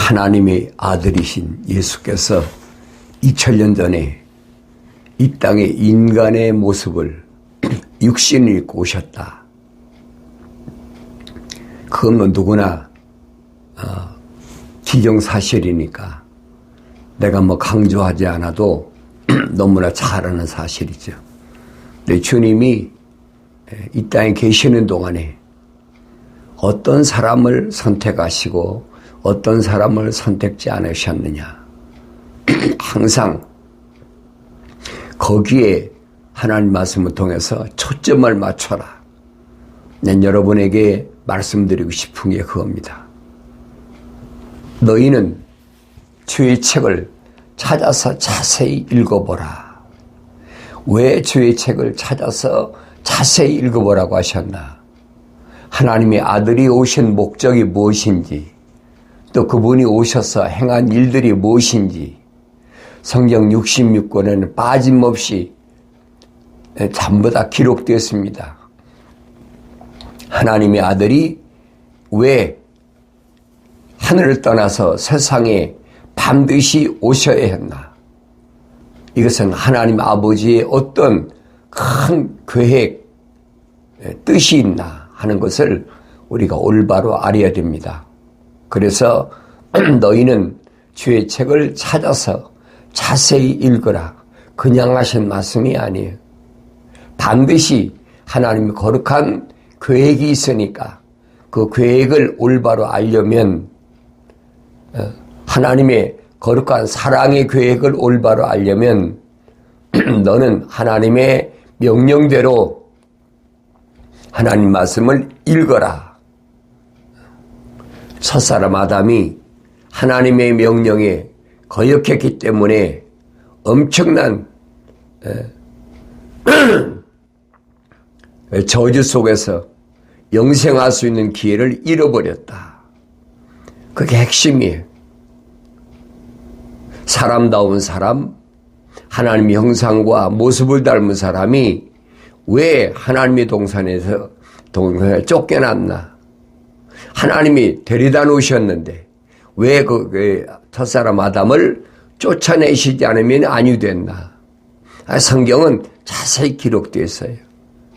하나님의 아들이신 예수께서 2000년 전에 이 땅에 인간의 모습을 육신을 입고 오셨다. 그건 뭐 누구나 기정사실이니까 내가 뭐 강조하지 않아도 너무나 잘 아는 사실이죠. 근데 주님이 이 땅에 계시는 동안에 어떤 사람을 선택하시고 어떤 사람을 선택지 않으셨느냐. 항상 거기에 하나님 말씀을 통해서 초점을 맞춰라. 난 여러분에게 말씀드리고 싶은 게 그겁니다. 너희는 주의 책을 찾아서 자세히 읽어보라. 왜 주의 책을 찾아서 자세히 읽어보라고 하셨나? 하나님의 아들이 오신 목적이 무엇인지, 또 그분이 오셔서 행한 일들이 무엇인지, 성경 66권에는 빠짐없이 전부 다 기록되었습니다. 하나님의 아들이 왜 하늘을 떠나서 세상에 반드시 오셔야 했나? 이것은 하나님 아버지의 어떤 큰 계획, 뜻이 있나 하는 것을 우리가 올바로 알아야 됩니다. 그래서 너희는 주의 책을 찾아서 자세히 읽으라. 그냥 하신 말씀이 아니에요. 반드시 하나님의 거룩한 계획이 있으니까 그 계획을 올바로 알려면 하나님의 거룩한 사랑의 계획을 올바로 알려면 너는 하나님의 명령대로 하나님 말씀을 읽어라. 첫사람 아담이 하나님의 명령에 거역했기 때문에 엄청난 저주 속에서 영생할 수 있는 기회를 잃어버렸다. 그게 핵심이에요. 사람다운 사람, 하나님의 형상과 모습을 닮은 사람이 왜 하나님의 동산에 쫓겨났나? 하나님이 데려다 놓으셨는데 왜 그 첫사람 아담을 쫓아내시지 않으면 안위됐나? 성경은 자세히 기록되어 있어요.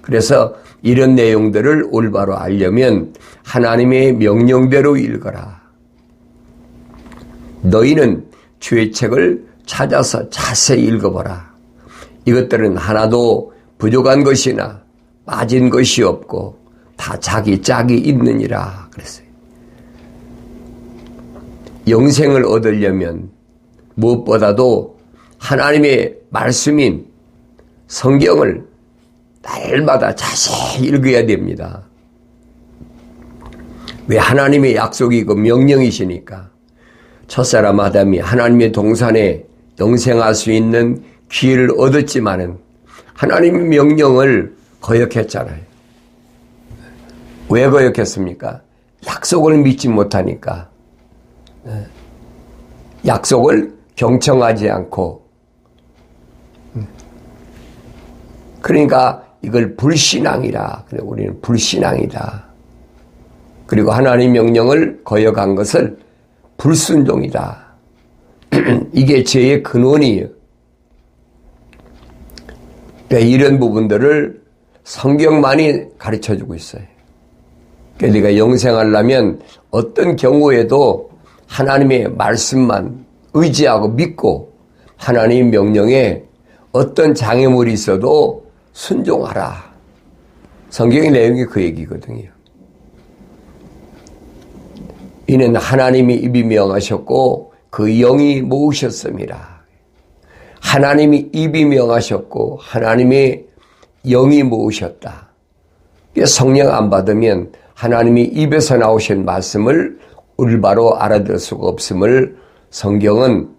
그래서 이런 내용들을 올바로 알려면 하나님의 명령대로 읽어라. 너희는 주의 책을 찾아서 자세히 읽어보라. 이것들은 하나도 부족한 것이나 빠진 것이 없고 다 자기 짝이 있느니라 그랬어요. 영생을 얻으려면 무엇보다도 하나님의 말씀인 성경을 날마다 자세히 읽어야 됩니다. 왜? 하나님의 약속이고 명령이시니까. 첫사람 아담이 하나님의 동산에 영생할 수 있는 기회를 얻었지만은 하나님의 명령을 거역했잖아요. 왜 거역했습니까? 약속을 믿지 못하니까. 약속을 경청하지 않고. 그러니까 이걸 불신앙이라. 우리는 불신앙이다. 그리고 하나님 명령을 거역한 것을 불순종이다. 이게 죄의 근원이에요. 그러니까 이런 부분들을 성경만이 가르쳐주고 있어요. 그러니까 네가 영생하려면 어떤 경우에도 하나님의 말씀만 의지하고 믿고 하나님의 명령에 어떤 장애물이 있어도 순종하라. 성경의 내용이 그 얘기거든요. 이는 하나님이 입이 명하셨고 그 영이 모으셨습니다. 하나님이 입이 명하셨고 하나님의 영이 모으셨다. 성령 안 받으면 하나님이 입에서 나오신 말씀을 올바로 알아들을 수가 없음을 성경은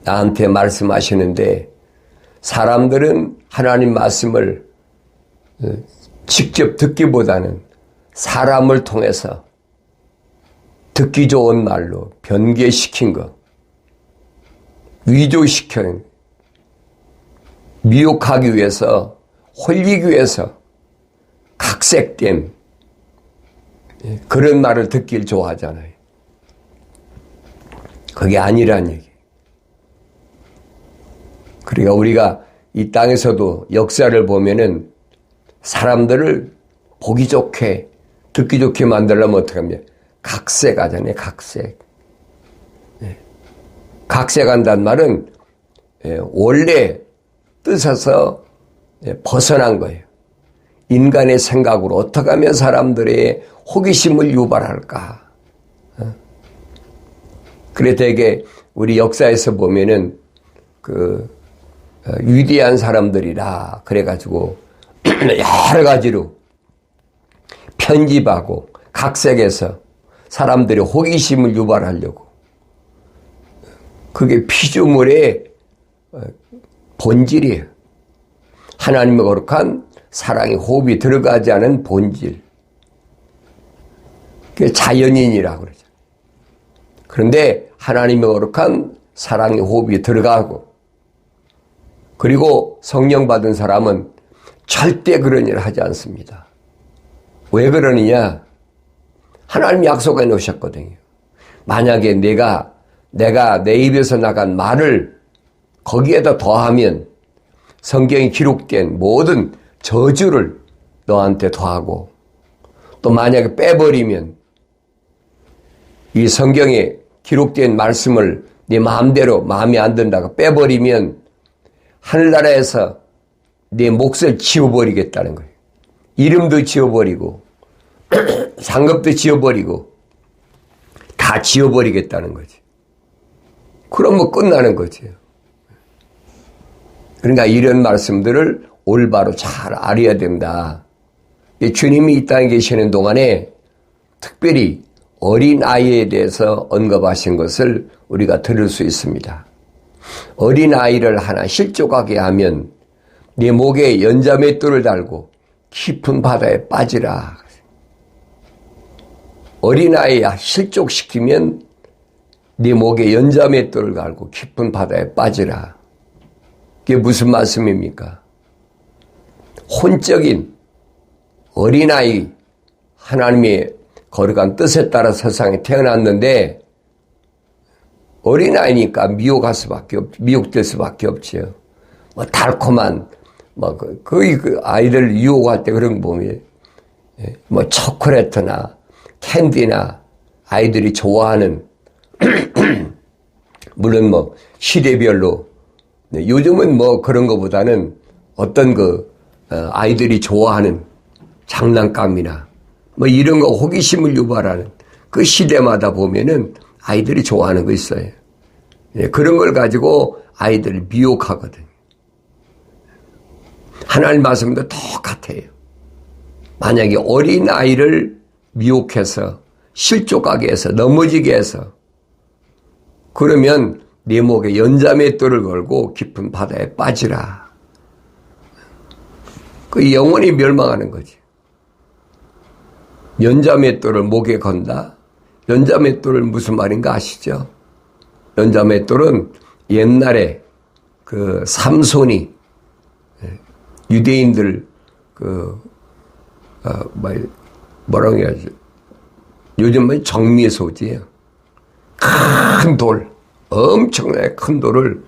나한테 말씀하시는데, 사람들은 하나님 말씀을 직접 듣기보다는 사람을 통해서 듣기 좋은 말로 변개시킨 것, 위조시키는, 미혹하기 위해서, 홀리기 위해서 각색된 그런 말을 듣길 좋아하잖아요. 그게 아니란 얘기. 그러니까 우리가 이 땅에서도 역사를 보면은 사람들을 보기 좋게, 듣기 좋게 만들려면 어떻게 하면 각색하잖아요, 각색. 각색한다는 말은 원래 뜻에서 벗어난 거예요. 인간의 생각으로 어떻게 하면 사람들의 호기심을 유발할까. 그래 되게 우리 역사에서 보면은 위대한 사람들이라 그래가지고 여러 가지로 편집하고 각색해서 사람들의 호기심을 유발하려고. 그게 피조물의 본질이에요. 하나님의 거룩한 사랑의 호흡이 들어가지 않은 본질. 그게 자연인이라고 그러죠. 그런데 하나님의 거룩한 사랑의 호흡이 들어가고, 그리고 성령 받은 사람은 절대 그런 일을 하지 않습니다. 왜 그러느냐? 하나님이 약속해 놓으셨거든요. 만약에 내가 내 입에서 나간 말을 거기에다 더하면 성경에 기록된 모든 저주를 너한테 더하고, 또 만약에 빼버리면 이 성경에 기록된 말씀을 네 마음대로 마음에 안 든다고 빼버리면 하늘나라에서 네 몫을 지워버리겠다는 거예요. 이름도 지워버리고 상급도 지워버리고 다 지워버리겠다는 거지. 그러면 끝나는 거지. 그러니까 이런 말씀들을 올바로 잘 알아야 된다. 주님이 이 땅에 계시는 동안에 특별히 어린아이에 대해서 언급하신 것을 우리가 들을 수 있습니다. 어린아이를 하나 실족하게 하면 네 목에 연자맷돌을 달고 깊은 바다에 빠지라. 어린아이 실족시키면 네 목에 연자맷돌을 달고 깊은 바다에 빠지라. 그게 무슨 말씀입니까? 혼적인 어린아이, 하나님의 거룩한 뜻에 따라 세상에 태어났는데 어린아이니까 미혹될 수밖에 없지요. 뭐 달콤한, 거의 아이들 유혹할 때 그런 거 보면, 뭐 초콜릿이나 캔디나 아이들이 좋아하는, 물론 뭐 시대별로, 요즘은 뭐 그런 거보다는 어떤 아이들이 좋아하는 장난감이나 뭐 이런 거 호기심을 유발하는 그 시대마다 보면은 아이들이 좋아하는 거 있어요. 그런 걸 가지고 아이들을 미혹하거든요. 하나님 말씀도 똑같아요. 만약에 어린아이를 미혹해서 실족하게 해서 넘어지게 해서 그러면 네 목에 연자맷돌을 걸고 깊은 바다에 빠지라. 그 영원히 멸망하는 거지. 연자맷돌을 목에 건다. 연자맷돌은 무슨 말인가 아시죠? 연자맷돌은 옛날에 삼손이 유대인들 뭐라고 해야지? 요즘은 정미소지예요. 큰 돌, 엄청나게 큰 돌을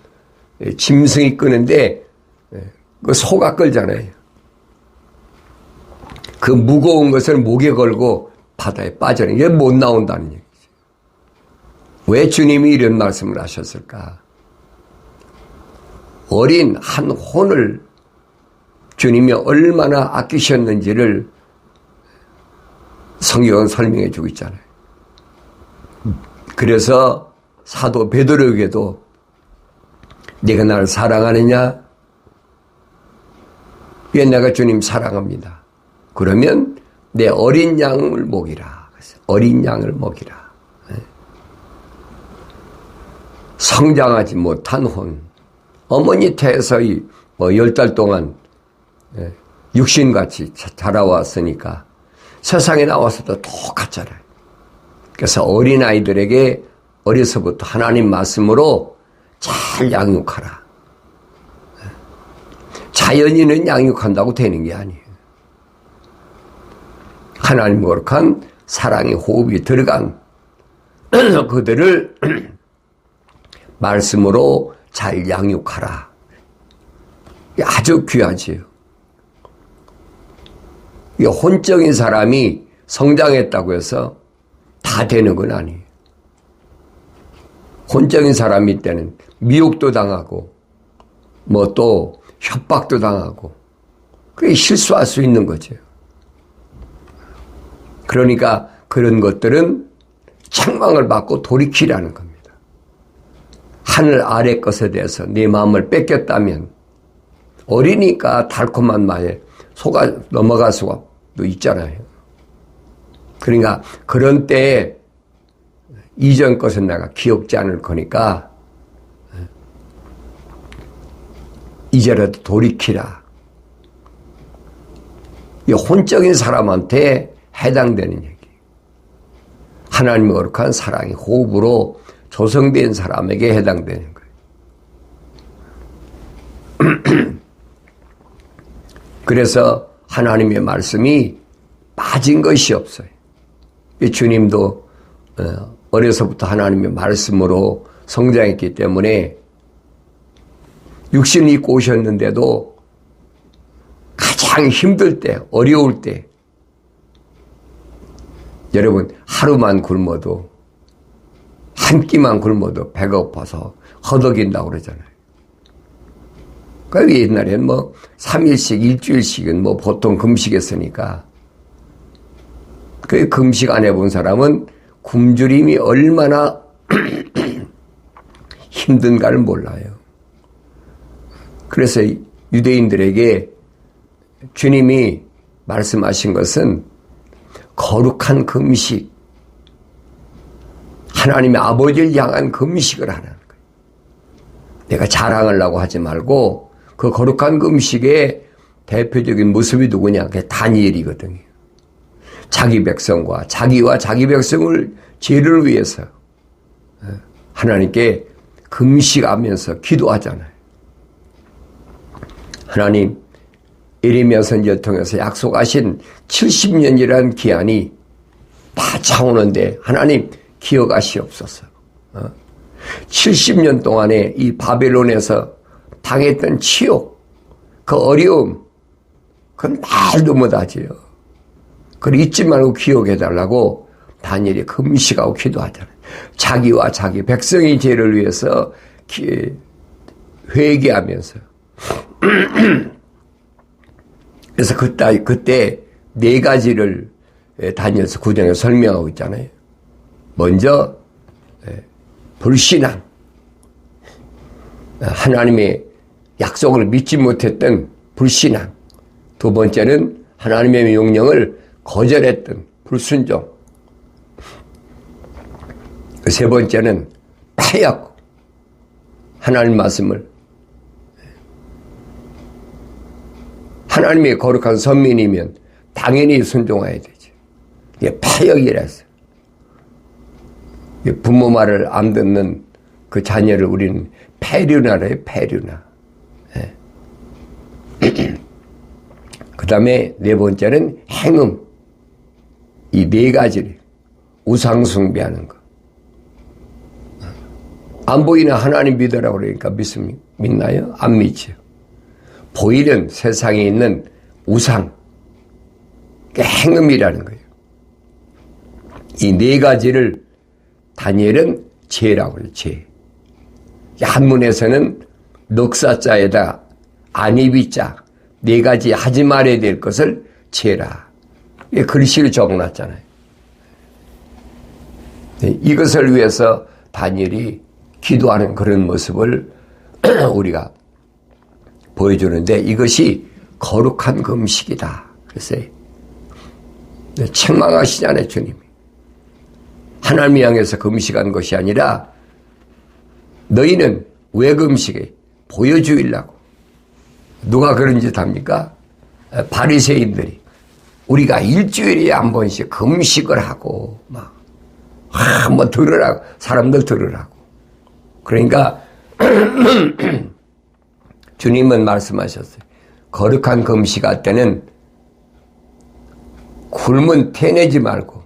짐승이 끄는데 그 소가 끌잖아요. 그 무거운 것을 목에 걸고 바다에 빠져는 게 못 나온다는 얘기죠. 왜 주님이 이런 말씀을 하셨을까? 어린 한 혼을 주님이 얼마나 아끼셨는지를 성경은 설명해 주고 있잖아요. 그래서 사도 베드로에게도 네가 나를 사랑하느냐? 왜 내가 주님 사랑합니다. 그러면 내 어린 양을 먹이라. 어린 양을 먹이라. 성장하지 못한 혼. 어머니 태에서 10달 동안 육신같이 자라왔으니까 세상에 나와서도 똑같잖아요. 그래서 어린아이들에게 어려서부터 하나님 말씀으로 잘 양육하라. 자연인은 양육한다고 되는 게 아니에요. 하나님 거룩한 사랑의 호흡이 들어간 그들을 말씀으로 잘 양육하라. 아주 귀하지요. 혼적인 사람이 성장했다고 해서 다 되는 건 아니에요. 혼적인 사람일 때는 미혹도 당하고 뭐 또 협박도 당하고 그게 실수할 수 있는 거죠. 그러니까 그런 것들은 책망을 받고 돌이키라는 겁니다. 하늘 아래 것에 대해서 네 마음을 뺏겼다면 어리니까 달콤한 말에 속아 넘어갈 수가 있잖아요. 그러니까 그런 때에 이전 것은 내가 기억지 않을 거니까 이제라도 돌이키라. 이 혼적인 사람한테 해당되는 얘기. 하나님의 거룩한 사랑이 호흡으로 조성된 사람에게 해당되는 거예요. 그래서 하나님의 말씀이 빠진 것이 없어요. 주님도 어려서부터 하나님의 말씀으로 성장했기 때문에 육신을 입고 오셨는데도 가장 힘들 때, 어려울 때 여러분 하루만 굶어도 한 끼만 굶어도 배가 고파서 허덕인다고 그러잖아요. 그러니까 옛날에는 뭐 3일씩 일주일씩은 뭐 보통 금식했으니까 그 금식 안 해본 사람은 굶주림이 얼마나 힘든가를 몰라요. 그래서 유대인들에게 주님이 말씀하신 것은 거룩한 금식, 하나님의 아버지를 향한 금식을 하라는 거예요. 내가 자랑하려고 하지 말고 그 거룩한 금식의 대표적인 모습이 누구냐? 그게 다니엘이거든요. 자기 백성과 자기와 자기 백성을 죄를 위해서 하나님께 금식하면서 기도하잖아요. 하나님, 예레미야 선지자를 통해서 약속하신 70년이라는 기한이 다 차오는데 하나님 기억하시옵소서. 70년 동안에 이 바벨론에서 당했던 치욕, 그 어려움, 그건 말도 못하지요. 그걸 잊지 말고 기억해달라고 다니엘이 금식하고 기도하잖아요. 자기와 자기 백성의 죄를 위해서 회개하면서. 그래서 그때 네 가지를 다니엘서 9장에 설명하고 있잖아요. 먼저 불신앙, 하나님의 약속을 믿지 못했던 불신앙. 두 번째는 하나님의 명령을 거절했던 불순종. 세 번째는 패였고 하나님 말씀을 하나님의 거룩한 선민이면 당연히 순종해야 되죠. 이게 패역이라서 부모 말을 안 듣는 그 자녀를 우리는 패류나라 해요. 패류나. 그 다음에 네 번째는 행음. 이 네 가지를 우상 숭배하는 거. 안 보이는 하나님 믿으라고 그러니까 믿나요? 안 믿죠. 보이는 세상에 있는 우상, 행음이라는 거예요. 이 네 가지를 다니엘은 죄라고 그래요. 죄. 한문에서는 넉사자에다 안이비자 네 가지 하지 말아야 될 것을 죄라. 글씨를 적어놨잖아요. 이것을 위해서 다니엘이 기도하는 그런 모습을 우리가 보여주는데 이것이 거룩한 금식이다. 그랬어요. 책망하시잖아요, 주님이. 하나님 향해서 금식한 것이 아니라 너희는 왜 금식해? 보여주려고. 누가 그런 짓 합니까? 바리새인들이. 우리가 일주일에 한 번씩 금식을 하고 뭐 들으라고, 사람들 들으라고. 그러니까 주님은 말씀하셨어요. 거룩한 금식할 때는 굶은 태내지 말고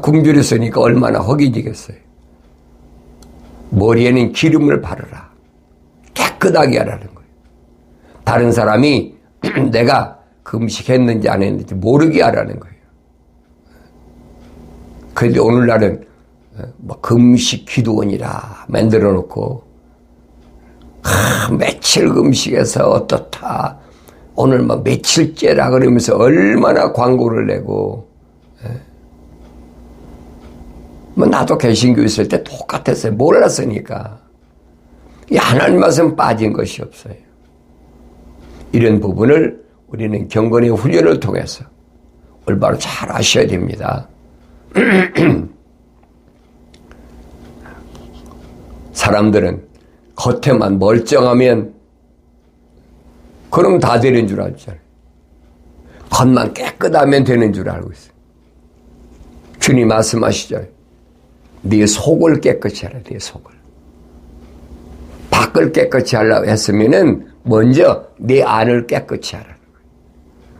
굶주렸으니까 얼마나 허기지겠어요. 머리에는 기름을 바르라. 깨끗하게 하라는 거예요. 다른 사람이 내가 금식했는지 안 했는지 모르게 하라는 거예요. 그런데 오늘날은 뭐 금식 기도원이라 만들어 놓고 며칠 금식해서 어떻다. 오늘 뭐 며칠째라 그러면서 얼마나 광고를 내고. 뭐 나도 개신교 있을 때 똑같았어요. 몰랐으니까. 이 하나님 말씀 빠진 것이 없어요. 이런 부분을 우리는 경건의 훈련을 통해서 올바로 잘 아셔야 됩니다. 사람들은 겉에만 멀쩡하면 그럼 다 되는 줄 알잖아요. 겉만 깨끗하면 되는 줄 알고 있어요. 주님 말씀하시죠. 네 속을 깨끗이 하라. 네 속을. 밖을 깨끗이 하려고 했으면은 먼저 네 안을 깨끗이 하라는 거예요.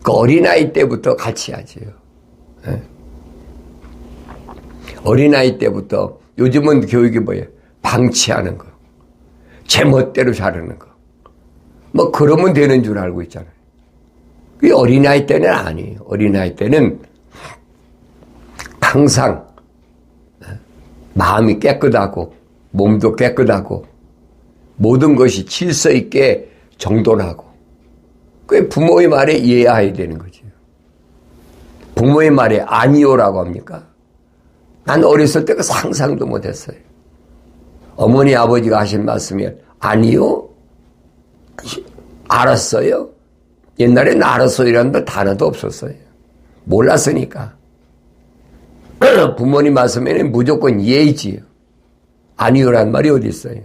그 어린아이 때부터 같이 하지요. 네. 어린아이 때부터 요즘은 교육이 뭐예요? 방치하는 거. 제멋대로 자르는 거. 뭐 그러면 되는 줄 알고 있잖아요. 그게 어린아이 때는 아니에요. 어린아이 때는 항상 마음이 깨끗하고 몸도 깨끗하고 모든 것이 질서 있게 정돈하고 그게 부모의 말에 이해해야 되는 거죠. 부모의 말에 아니오라고 합니까? 난 어렸을 때 그 상상도 못했어요. 어머니 아버지가 하신 말씀이 아니요? 알았어요? 옛날에는 알았어요라는 단어도 없었어요. 몰랐으니까. 부모님 말씀에는 무조건 예지요. 아니요라는 말이 어디 있어요?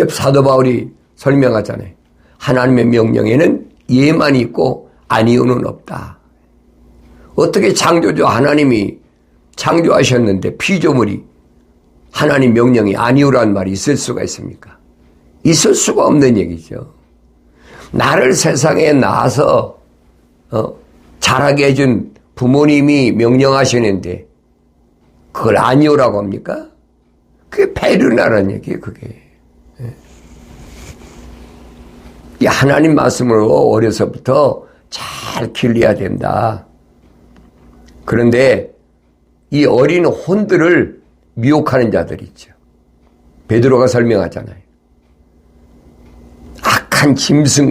사도 바울이 설명하잖아요. 하나님의 명령에는 예만 있고 아니요는 없다. 어떻게 창조주 하나님이 창조하셨는데 피조물이 하나님 명령이 아니오라는 말이 있을 수가 있습니까? 있을 수가 없는 얘기죠. 나를 세상에 낳아서 자라게 해준 부모님이 명령하시는데 그걸 아니오라고 합니까? 그게 배려나라는 얘기예요. 그게. 이 하나님 말씀으로 어려서부터 잘 길러야 된다. 그런데 이 어린 혼들을 미혹하는 자들이 있죠. 베드로가 설명하잖아요. 악한 짐승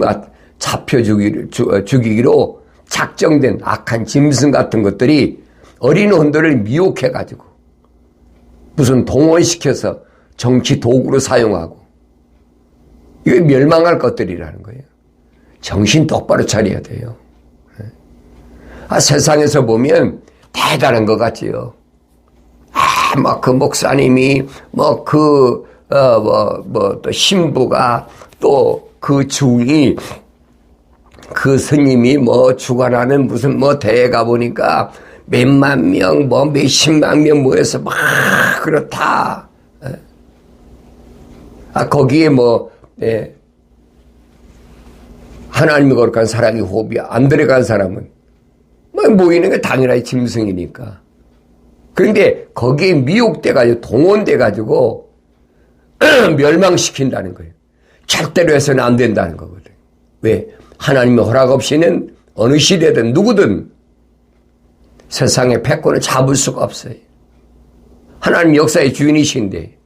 잡혀 죽이기로 작정된 악한 짐승 같은 것들이 어린 혼들을 미혹해가지고 무슨 동원시켜서 정치 도구로 사용하고 이게 멸망할 것들이라는 거예요. 정신 똑바로 차려야 돼요. 세상에서 보면 대단한 것 같지요. 막 그 목사님이 또 신부가 또 그 중이 그 스님이 주관하는 무슨 대회 가보니까 몇만 명 몇십만 명 모여서 막 그렇다. 거기에 하나님이 거룩한 사랑이 호흡이 안 들어간 사람은 모이는 게 당연히 짐승이니까. 그런데 거기에 미혹돼가지고 동원돼가지고 멸망시킨다는 거예요. 절대로 해서는 안 된다는 거거든요. 왜? 하나님의 허락 없이는 어느 시대든 누구든 세상의 패권을 잡을 수가 없어요. 하나님 역사의 주인이신데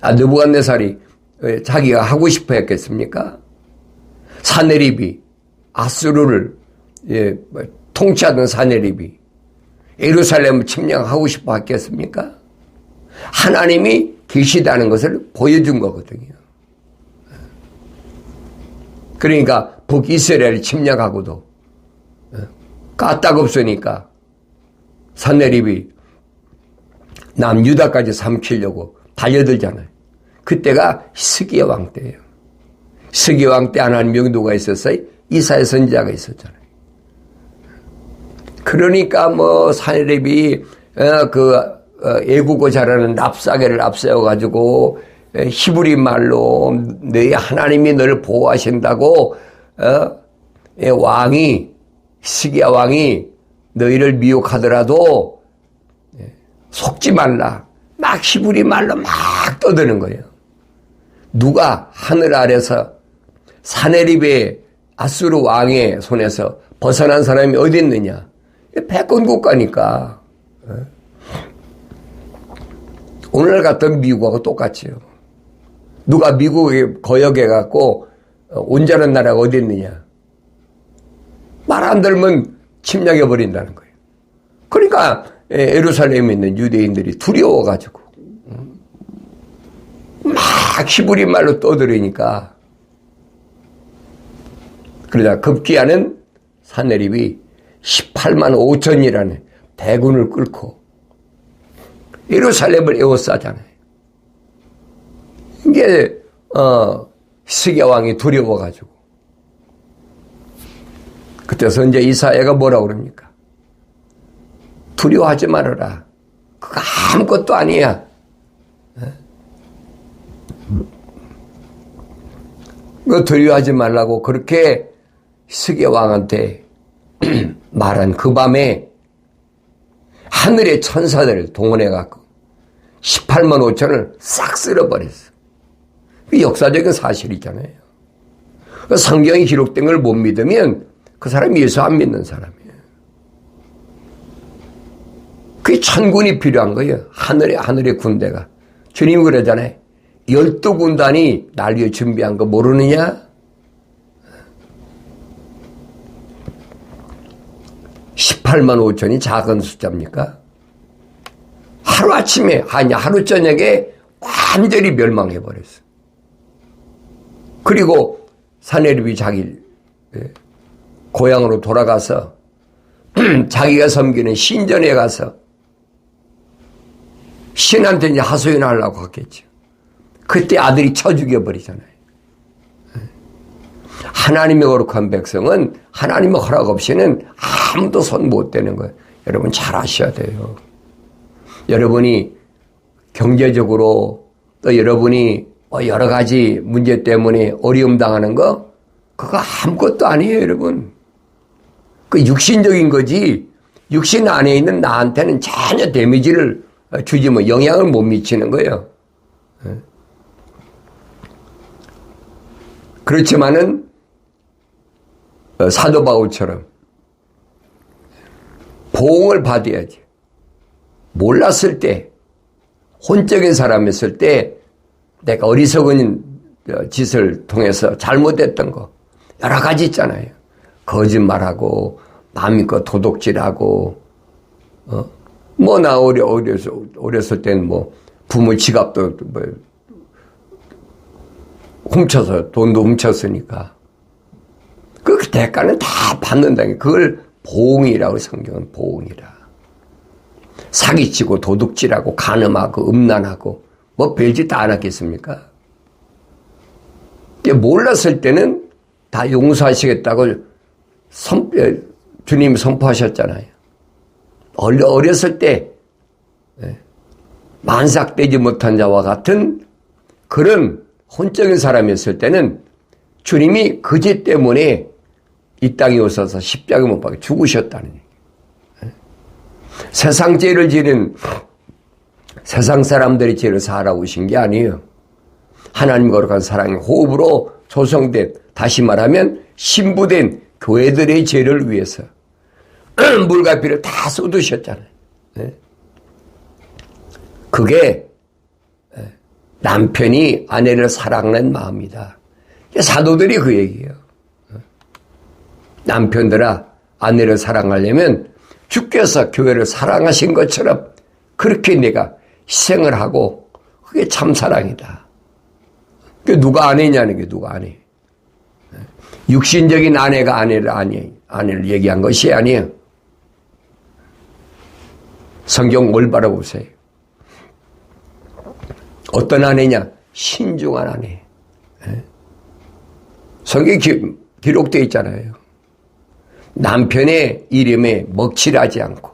느부갓네살이 자기가 하고 싶어 했겠습니까? 사네립이 아수르를 통치하던 사네립이 예루살렘을 침략하고 싶어 했겠습니까? 하나님이 계시다는 것을 보여준 거거든요. 그러니까 북이스라엘을 침략하고도 까딱없으니까 사네립이 남유다까지 삼키려고 달려들잖아요. 그때가 스기야 왕 때예요. 스기야 왕 때 하나님 명도가 있었어요. 이사야 선지자가 있었잖아요. 그러니까 사네립이 애국어 잘하는 랍사게를 앞세워가지고 히브리 말로 너희 하나님이 너를 보호하신다고 왕이 스기야 왕이 너희를 미혹하더라도 속지 말라. 막 히브리 말로 막 떠드는 거예요. 누가 하늘 아래서 사네립의 아수르 왕의 손에서 벗어난 사람이 어디 있느냐? 패권 국가니까. 오늘 같은 미국하고 똑같지요. 누가 미국에 거역해갖고 온전한 나라가 어디 있느냐? 말 안 들으면 침략해버린다는 거예요. 그러니까 예루살렘에 있는 유대인들이 두려워가지고 막 히브리 말로 떠들으니까 그러다 급기야는 사네립이 18만 5천이라는 대군을 끌고 예루살렘을 에워싸잖아요. 이게 히스기야 왕이 두려워가지고 그때 선지자 이사야가 뭐라고 그럽니까? 두려워하지 말아라. 그거 아무것도 아니야. 그 두려워하지 말라고 그렇게 히스기야 왕한테 말한 그 밤에 하늘의 천사들을 동원해갖고 18만 5천을 싹 쓸어버렸어. 그 역사적인 사실이잖아요. 그 성경에 기록된 걸 못 믿으면 그 사람이 예수 안 믿는 사람이에요. 그게 천군이 필요한 거예요. 하늘의 군대가. 주님이 그러잖아요. 12군단이 날 위해 준비한 거 모르느냐? 18만 5천이 작은 숫자입니까? 하루아침에, 하루 저녁에 완전히 멸망해버렸어. 그리고 사네립이 자기 고향으로 돌아가서 자기가 섬기는 신전에 가서 신한테 이제 하소연하려고 했겠죠. 그때 아들이 쳐 죽여버리잖아요. 하나님의 거룩한 백성은 하나님의 허락 없이는 아무도 손 못 대는 거예요. 여러분 잘 아셔야 돼요. 여러분이 경제적으로 또 여러분이 여러 가지 문제 때문에 어려움 당하는 거 그거 아무것도 아니에요, 여러분. 그 육신적인 거지 육신 안에 있는 나한테는 전혀 데미지를 주지 뭐 영향을 못 미치는 거예요. 그렇지만은 사도 바울처럼 보응을 받아야지. 몰랐을 때 혼적인 사람이었을 때 내가 어리석은 짓을 통해서 잘못했던 거 여러 가지 있잖아요. 거짓말하고 남의 도둑질하고 뭐 나 어렸을 때는 뭐 부모 지갑도 뭐 훔쳐서 돈도 훔쳤으니까 그 대가는 다 받는다. 그걸 보응이라고 성경은 보응이라. 사기치고 도둑질하고 간음하고 음란하고 뭐 별짓 다 안 하겠습니까? 몰랐을 때는 다 용서하시겠다고 주님이 선포하셨잖아요. 어렸을 때 만삭되지 못한 자와 같은 그런 혼적인 사람이었을 때는 주님이 그 죄 때문에 이 땅에 오셔서 십자가 못 박혀 죽으셨다는 얘기예요. 세상 죄를 지는 세상 사람들이 죄를 사하러 오신 게 아니에요. 하나님 거룩한 사랑의 호흡으로 조성된, 다시 말하면 신부된 교회들의 죄를 위해서 물과 피를 다 쏟으셨잖아요. 그게 남편이 아내를 사랑하는 마음이다. 사도들이 그 얘기예요. 남편들아, 아내를 사랑하려면 주께서 교회를 사랑하신 것처럼 그렇게 내가 희생을 하고 그게 참 사랑이다. 그게 누가 아내냐는 게 누가 아내. 육신적인 아내가 아내를 얘기한 것이 아니에요. 성경 올바로 보세요. 어떤 아내냐? 신중한 아내. 성경에 기록되어 있잖아요. 남편의 이름에 먹칠하지 않고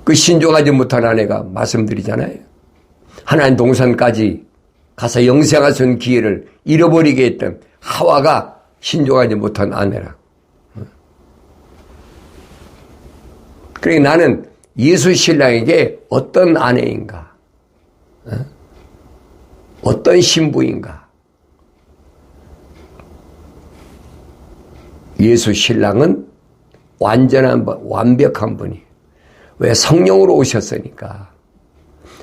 그 신중하지 못한 아내가 말씀드리잖아요. 하나님 동산까지 가서 영생할 수 있는 기회를 잃어버리게 했던 하와가 신중하지 못한 아내라. 그러니까 나는 예수 신랑에게 어떤 아내인가? 어떤 신부인가? 예수 신랑은 완벽한 분이. 왜? 성령으로 오셨으니까.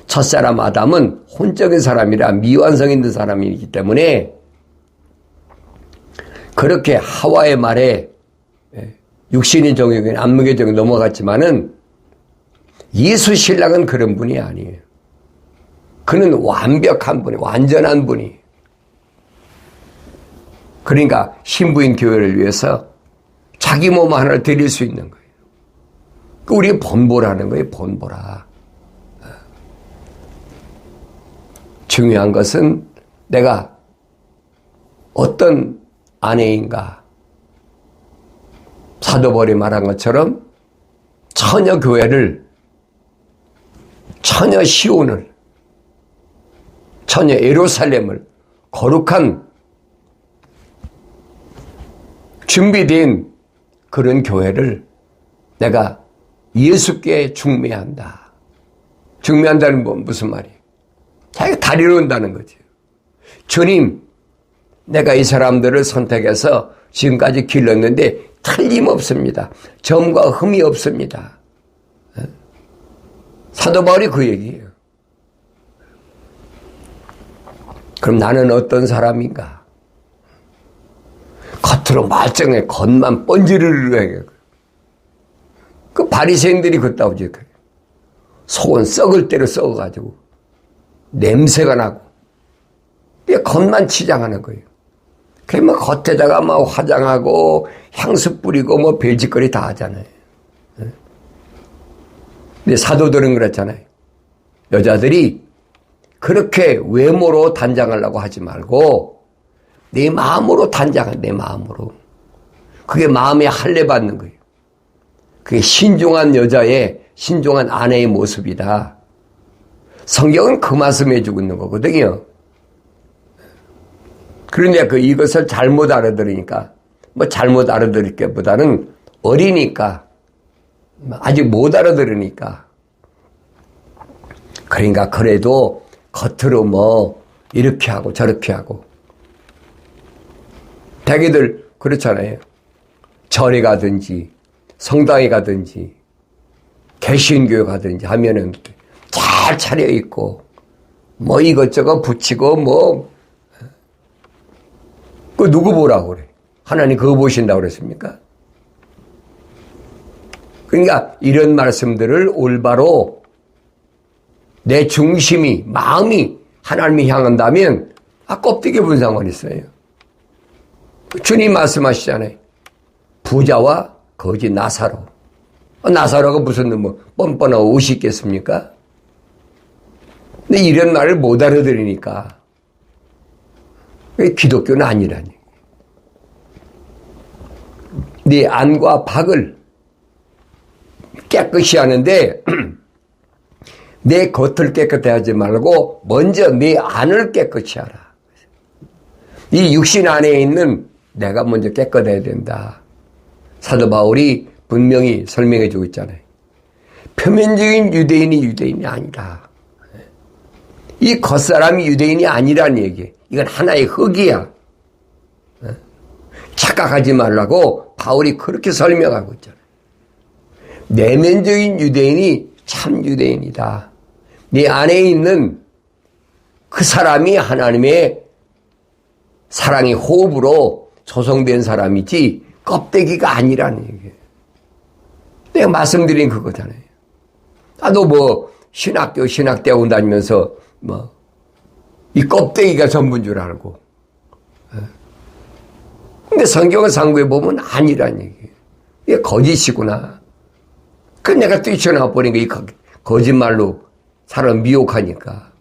첫사람 아담은 혼적인 사람이라 미완성 있는 사람이기 때문에 그렇게 하와의 말에 육신의 정욕이 안목의 정욕이 넘어갔지만은 예수 신랑은 그런 분이 아니에요. 그는 완벽한 분이, 완전한 분이. 그러니까 신부인 교회를 위해서 자기 몸 하나를 드릴 수 있는 거예요. 우리 본보라는 거예요. 본보라. 중요한 것은 내가 어떤 아내인가. 사도 바울이 말한 것처럼 처녀 교회를, 처녀 시온을, 처녀 예루살렘을, 거룩한 준비된 그런 교회를 내가 예수께 중매한다. 중매한다는 건 무슨 말이에요? 자기가 다리로 온다는 거죠. 주님, 내가 이 사람들을 선택해서 지금까지 길렀는데 틀림없습니다. 점과 흠이 없습니다. 사도 바울이 그 얘기예요. 그럼 나는 어떤 사람인가? 겉으로 말짱해 겉만 번지르르 해요. 그 바리새인들이 그따고 짓거려요. 속은 썩을 대로 썩어가지고 냄새가 나고 겉만 치장하는 거예요. 그래 뭐 겉에다가 막 화장하고 향수 뿌리고 뭐 별짓거리 다 하잖아요. 근데 사도들은 그렇잖아요. 여자들이 그렇게 외모로 단장하려고 하지 말고 내 마음으로 단장해. 내 마음으로. 그게 마음에 할례 받는 거예요. 그게 신중한 여자의, 신중한 아내의 모습이다. 성경은 그 말씀 해주고 있는 거거든요. 그런데 이것을 잘못 알아들으니까, 뭐 잘못 알아들을 게 보다는 어리니까, 아직 못 알아들으니까. 그러니까 그래도 겉으로 뭐 이렇게 하고 저렇게 하고. 대개들 그렇잖아요. 절에 가든지 성당에 가든지 개신교회 가든지 하면은 잘 차려입고 뭐 이것저것 붙이고 뭐 그 누구 보라고 그래? 하나님 그거 보신다고 그랬습니까? 그러니까 이런 말씀들을 올바로 내 중심이, 마음이 하나님이 향한다면 껍데기 본 상관이 있어요. 주님 말씀하시잖아요. 부자와 거지 나사로. 나사로가 무슨 뭐 뻔뻔한 옷이 있겠습니까? 근데 이런 말을 못 알아들으니까 기독교는 아니라니. 네 안과 밖을 깨끗이 하는데 내 겉을 깨끗해 하지 말고 먼저 내 안을 깨끗이 하라. 이 육신 안에 있는 내가 먼저 깨끗해야 된다. 사도 바울이 분명히 설명해 주고 있잖아요. 표면적인 유대인이 유대인이 아니다. 이 겉사람이 유대인이 아니라는 얘기예요. 이건 하나의 흙이야. 착각하지 말라고 바울이 그렇게 설명하고 있잖아요. 내면적인 유대인이 참 유대인이다. 네 안에 있는 그 사람이 하나님의 사랑의 호흡으로 조성된 사람이지 껍데기가 아니라는 얘기예요. 내가 말씀드린 그거잖아요. 나도 뭐 신학대원 다니면서 뭐 이 껍데기가 전부인 줄 알고. 근데 성경을 상고해 보면 아니란 얘기예요. 이게 거짓이구나. 그 내가 뛰쳐나와 버린 게 이 거짓말로 사람 미혹하니까.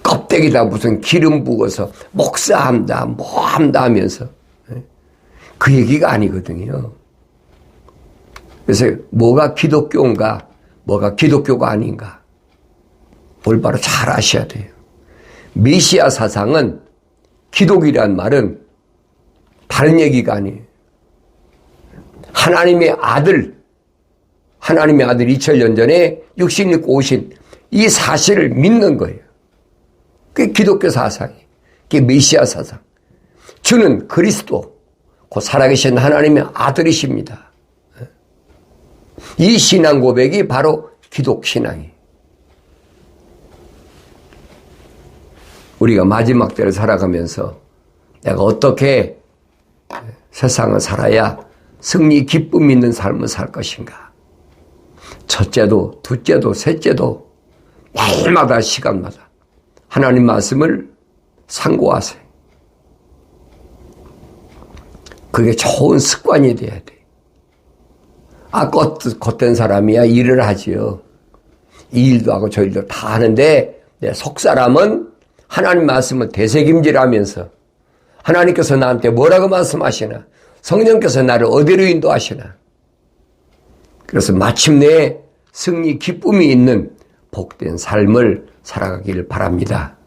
껍데기다 무슨 기름 부어서 목사한다 뭐 한다 하면서 그 얘기가 아니거든요. 그래서 뭐가 기독교인가 뭐가 기독교가 아닌가 올바로 잘 아셔야 돼요. 메시아 사상은 기독이란 말은 다른 얘기가 아니에요. 하나님의 아들 하나님의 아들 2000년 전에 육신 입고 오신 이 사실을 믿는 거예요. 그게 기독교 사상이에요. 그게 메시아 사상. 주는 그리스도, 곧 살아계신 하나님의 아들이십니다. 이 신앙 고백이 바로 기독신앙이에요. 우리가 마지막 때를 살아가면서 내가 어떻게 세상을 살아야 승리, 기쁨 있는 삶을 살 것인가. 첫째도, 둘째도, 셋째도 매일마다 시간마다 하나님 말씀을 상고하세요. 그게 좋은 습관이 돼야 돼. 겉된 사람이야 일을 하지요. 이 일도 하고 저 일도 다 하는데 내 속사람은 하나님 말씀을 되새김질하면서 하나님께서 나한테 뭐라고 말씀하시나, 성령께서 나를 어디로 인도하시나. 그래서 마침내 승리, 기쁨이 있는 복된 삶을 살아가기를 바랍니다.